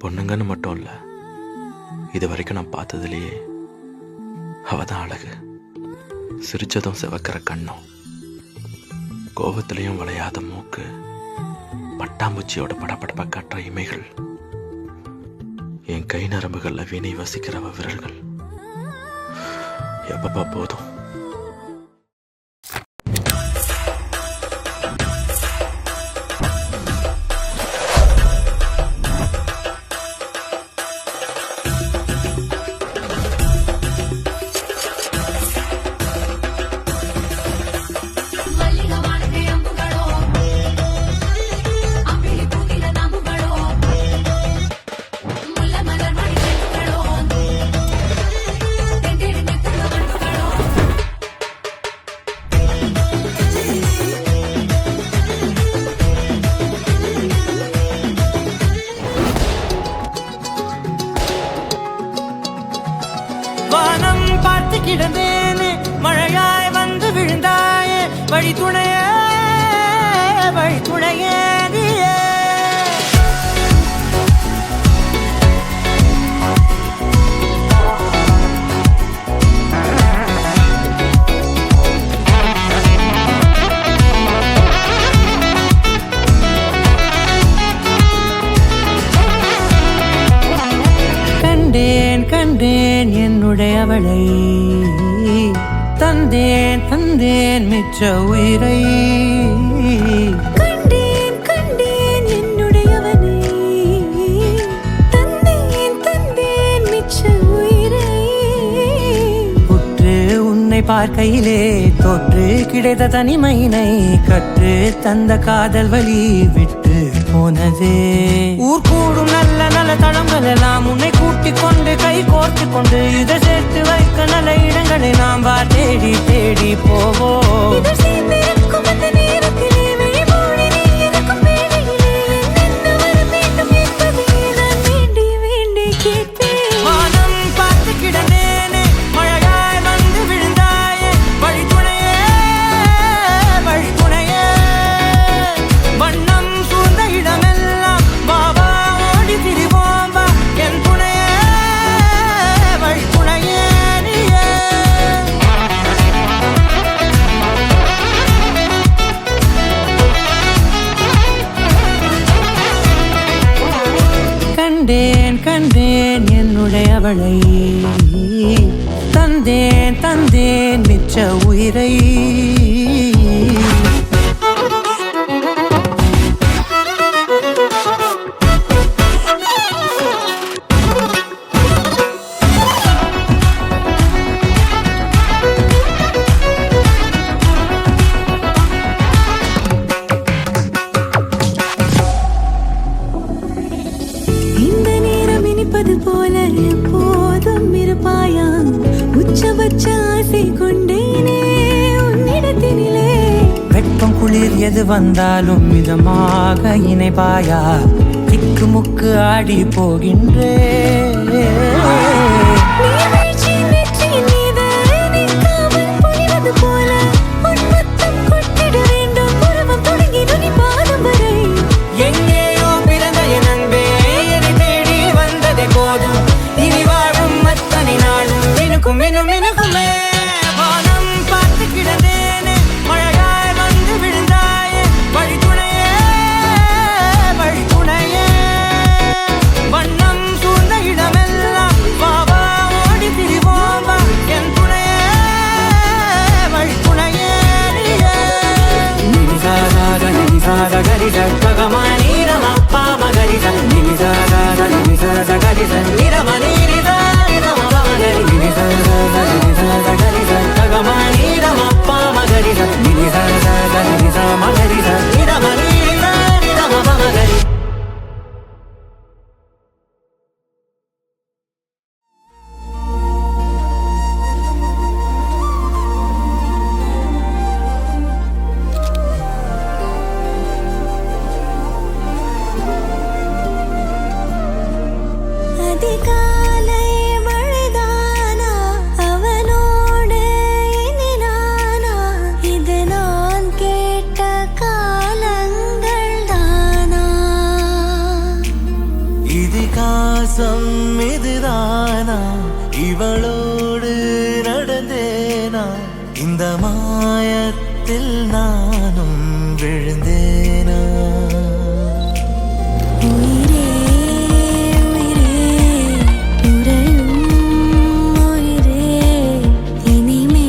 பொண்ணுங்கன்னு மட்டும் இல்லை, இது வரைக்கும் நான் பார்த்ததுலேயே அவ தான் அழகு. சிரிச்சதும் சிவக்கிற கண்ணும், கோபத்திலையும் வளையாத மூக்கு, பட்டாம்பூச்சியோட படபடப்ப காட்டுற இமைகள், என் கை நரம்புகள்ல வீணை வசிக்கிறவ விரல்கள். எப்பப்பா போதும். வானம் பார்த்து கிடந்தேனே, மழையாய் வந்து விழுந்தாயே, வழி துணையே வழி துணையே நீயே. கண்டேன் கண்டேன் என்னுடையவளை, தந்தேன் தந்தேன் மிச்ச உயிரை. கண்டேன் கண்டேன் என்னுடையவனை, தந்தேன் தந்தேன் மிச்ச உயிரை. உற்று உன்னை பார்க்கையிலே தோற்று கிடைத்த தனிமையினை, கற்று தந்த காதல் வழி விட்டு போனதே. ஊர் கூடும் நல்ல நல்ல தளங்கள் எல்லாம் உன்னை கூட்டிக் கொண்டு கை கோர்த்து கொண்டு, இதை சேர்த்து வைக்க நல்ல இடங்களை நாம் வா தேடி தேடி போவோம். வானம் பார்த்து கிடந்தேனே, மழையாய் வந்து விழுந்தாயே, வழி துணையே வழி துணையே. வண்ணம் சூழ்ந்த இடமெல்லாம் பாபா ஓடி திரிவோம் வா, என் துணையே வழி துணையே நீயே. கண்டேன் கண்டேன் என்னுடையவளை, தந்தேன் தந்தேன் மிச்ச உயிரை. இந்த நேரம் இனிப்பது போல எப்போதும் இருப்பாயா, உச்சபட்ச ஆசை கொண்டேனே உன்னிடத்தினிலே. வெப்பம் குளிர் எது வந்தாலும் மிதமாக இணைப்பாயா, திக்கு முக்கு ஆடி போகின்றே. நீர்வீழ்ச்சியின் நெற்றியின் மீது நிற்காமல் பொழிவது போல, உன் முத்தம் கொட்டிட வேண்டும் உருவம் தொடங்கி நுனி பாதம் வரை. எங்கேயோ பிறந்த என் அன்பே, என்னை தேடி வந்ததே போதும், இனி வாழும் அத்தனை நாளும் மினுக்கும் மினும் மினுக்குமே. வானம் பார்த்து கிடந்தேனே, மழையாய் வந்து விழுந்தாயே, வழி துணையே வழி துணையே. வண்ணம் சூழ்ந்த இடமெல்லாம் விகாசம் இதுதானா இவளோடு நடந்தேனா இந்த மாயத்தில் நானும் விழுந்தேனா உயிரே உயிரே உறையும் உயிரே இனிமேல்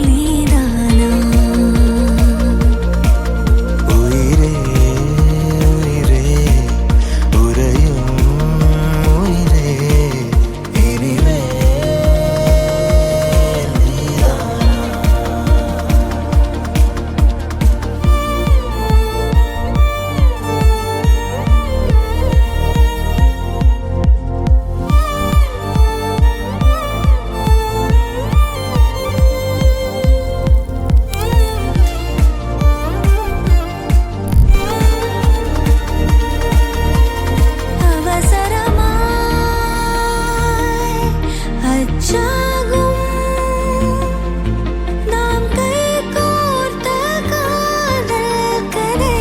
நீதானா உயிரே உயிரே உறையும் உயிரே இனிமேல் நீதானா அவசரமாய் அச்சாகும் நாம் கைகோர்த்த காதல் கதை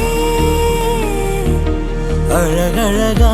அழகழகா